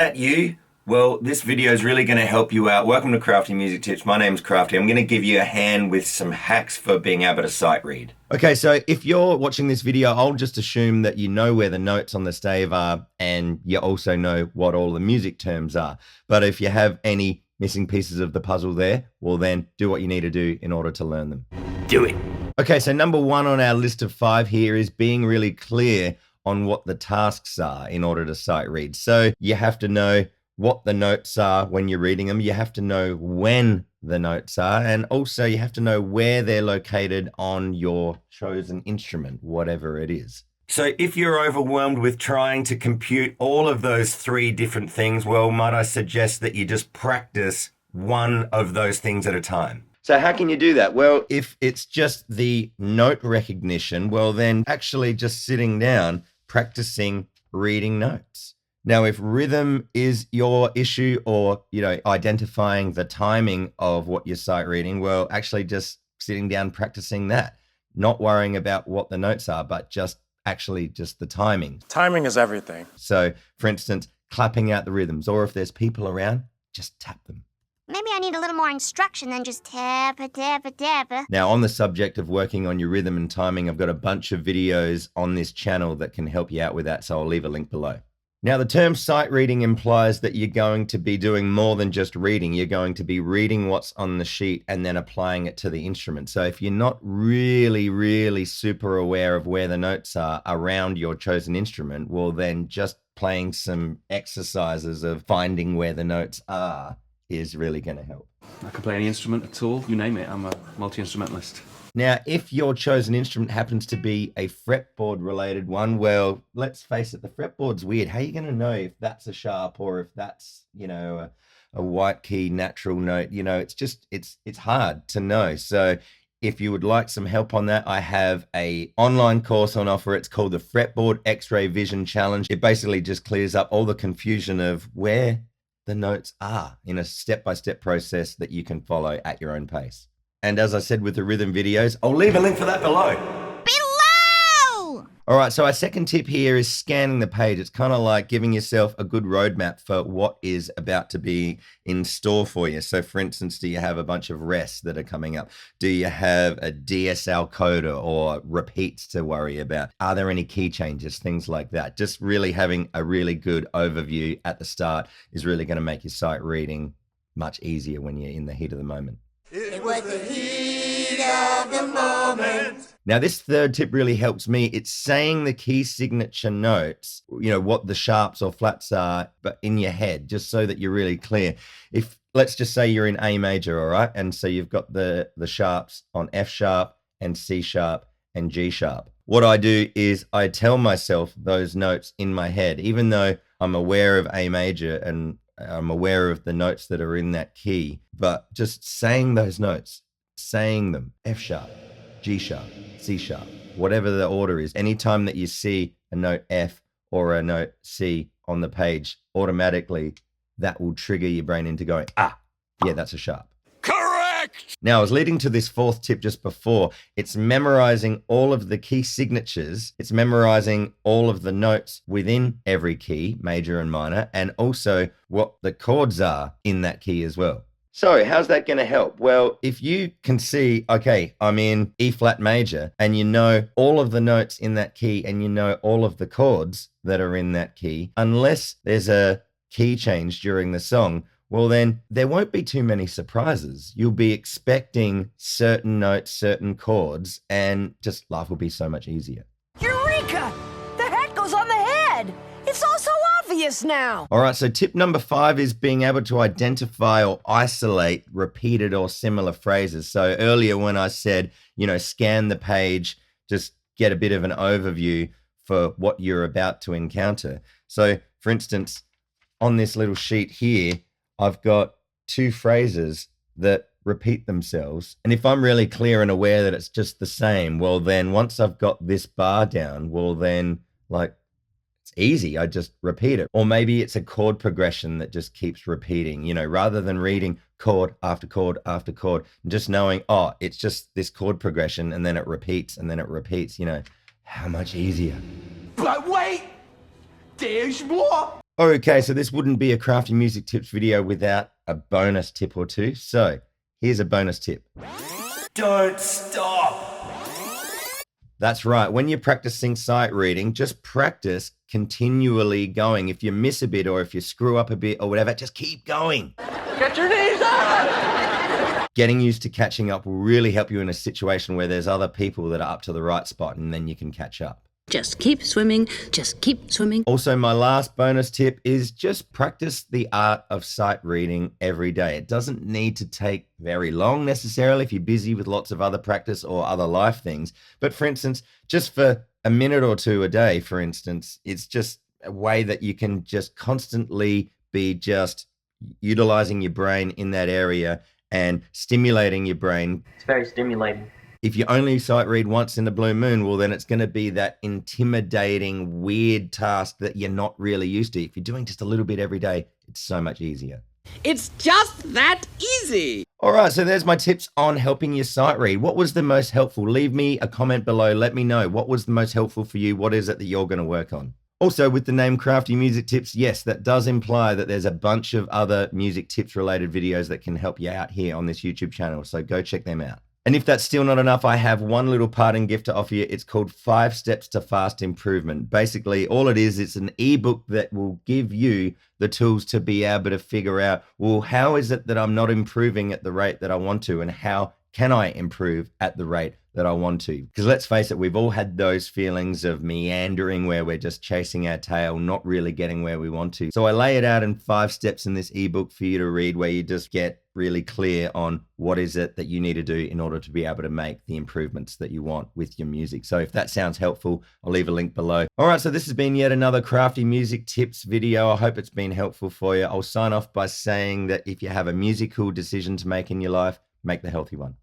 that you? Well, this video is really going to help you out. Welcome to Crafty Music Tips. My name's Crafty. I'm going to give you a hand with some hacks for being able to sight read. Okay, so if you're watching this video, I'll just assume that you know where the notes on the stave are and you also know what all the music terms are. But if you have any missing pieces of the puzzle there, well then do what you need to do in order to learn them. Do it. Okay, so number one on our list of 5 here is being really clear on what the tasks are in order to sight read. So you have to know what the notes are when you're reading them. You have to know when the notes are, and also you have to know where they're located on your chosen instrument, whatever it is. So if you're overwhelmed with trying to compute all of those 3 different things, well, might I suggest that you just practice one of those things at a time. So how can you do that? Well, if it's just the note recognition, well, then actually just sitting down, practicing reading notes. Now, if rhythm is your issue, or, identifying the timing of what you're sight reading, well, actually just sitting down, practicing that, not worrying about what the notes are, but just the timing. Timing is everything. So for instance, clapping out the rhythms, or if there's people around, just tap them. Maybe I need a little more instruction than just tap it, tap it, tap it. Now, on the subject of working on your rhythm and timing, I've got a bunch of videos on this channel that can help you out with that, so I'll leave a link below. Now, the term sight reading implies that you're going to be doing more than just reading. You're going to be reading what's on the sheet and then applying it to the instrument. So if you're not really super aware of where the notes are around your chosen instrument, well, then just playing some exercises of finding where the notes are is really going to help. I can play any instrument at all, you name it. I'm a multi-instrumentalist. Now, if your chosen instrument happens to be a fretboard related one, well, let's face it, the fretboard's weird. How are you going to know if that's a sharp or if that's, a white key natural note? It's hard to know. So if you would like some help on that, I have a online course on offer. It's called the Fretboard X-Ray Vision Challenge. It basically just clears up all the confusion of where the notes are in a step-by-step process that you can follow at your own pace. And as I said with the rhythm videos, I'll leave a link for that below. Below! All right, so our second tip here is scanning the page. It's kind of like giving yourself a good roadmap for what is about to be in store for you. So for instance, do you have a bunch of rests that are coming up? Do you have a DSL coda or repeats to worry about? Are there any key changes? Things like that. Just really having a really good overview at the start is really going to make your sight reading much easier when you're in the heat of the moment. It was the heat of the moment. Now, this third tip really helps me. It's saying the key signature notes, what the sharps or flats are, but in your head, just so that you're really clear. If, let's just say you're in A major, all right? And so you've got the sharps on F sharp and C sharp and G sharp. What I do is I tell myself those notes in my head, even though I'm aware of A major and I'm aware of the notes that are in that key, but just saying those notes, saying them, F sharp, G sharp, C sharp, whatever the order is. Anytime that you see a note F or a note C on the page, automatically that will trigger your brain into going, yeah, that's a sharp. Correct! Now, I was leading to this 4th tip just before. It's memorizing all of the key signatures. It's memorizing all of the notes within every key, major and minor, and also what the chords are in that key as well. So how's that going to help? Well, if you can see, okay, I'm in E flat major, and you know all of the notes in that key and you know all of the chords that are in that key, unless there's a key change during the song, well, then there won't be too many surprises. You'll be expecting certain notes, certain chords, and just life will be so much easier. Eureka! The hat goes on the head! It's all so obvious now! All right, so tip number 5 is being able to identify or isolate repeated or similar phrases. So earlier when I said, scan the page, just get a bit of an overview for what you're about to encounter. So for instance, on this little sheet here, I've got 2 phrases that repeat themselves. And if I'm really clear and aware that it's just the same, well, then once I've got this bar down, well, then it's easy. I just repeat it. Or maybe it's a chord progression that just keeps repeating, rather than reading chord after chord after chord, and just knowing, it's just this chord progression and then it repeats and then it repeats, how much easier. But wait, there's more. Okay, so this wouldn't be a Crafty Music Tips video without a bonus tip or two. So here's a bonus tip. Don't stop. That's right. When you're practicing sight reading, just practice continually going. If you miss a bit or if you screw up a bit or whatever, just keep going. Get your knees up! Getting used to catching up will really help you in a situation where there's other people that are up to the right spot, and then you can catch up. Just keep swimming, just keep swimming. Also, my last bonus tip is just practice the art of sight reading every day. It doesn't need to take very long necessarily if you're busy with lots of other practice or other life things. But for instance, just for a minute or two a day, for instance, it's just a way that you can just constantly be just utilizing your brain in that area and stimulating your brain. It's very stimulating. If you only sight read once in a blue moon, well, then it's going to be that intimidating, weird task that you're not really used to. If you're doing just a little bit every day, it's so much easier. It's just that easy. All right, so there's my tips on helping you sight read. What was the most helpful? Leave me a comment below. Let me know. What was the most helpful for you? What is it that you're going to work on? Also, with the name Crafty Music Tips, yes, that does imply that there's a bunch of other music tips related videos that can help you out here on this YouTube channel. So go check them out. And if that's still not enough, I have one little parting gift to offer you. It's called 5 Steps to Fast Improvement. Basically, all it is, it's an ebook that will give you the tools to be able to figure out, well, how is it that I'm not improving at the rate that I want to, and how can I improve at the rate that I want to? Because let's face it, we've all had those feelings of meandering where we're just chasing our tail, not really getting where we want to. So I lay it out in 5 steps in this ebook for you to read, where you just get really clear on what is it that you need to do in order to be able to make the improvements that you want with your music. So if that sounds helpful, I'll leave a link below. All right, so this has been yet another Crafty Music Tips video. I hope it's been helpful for you. I'll sign off by saying that if you have a musical decision to make in your life, make the healthy one.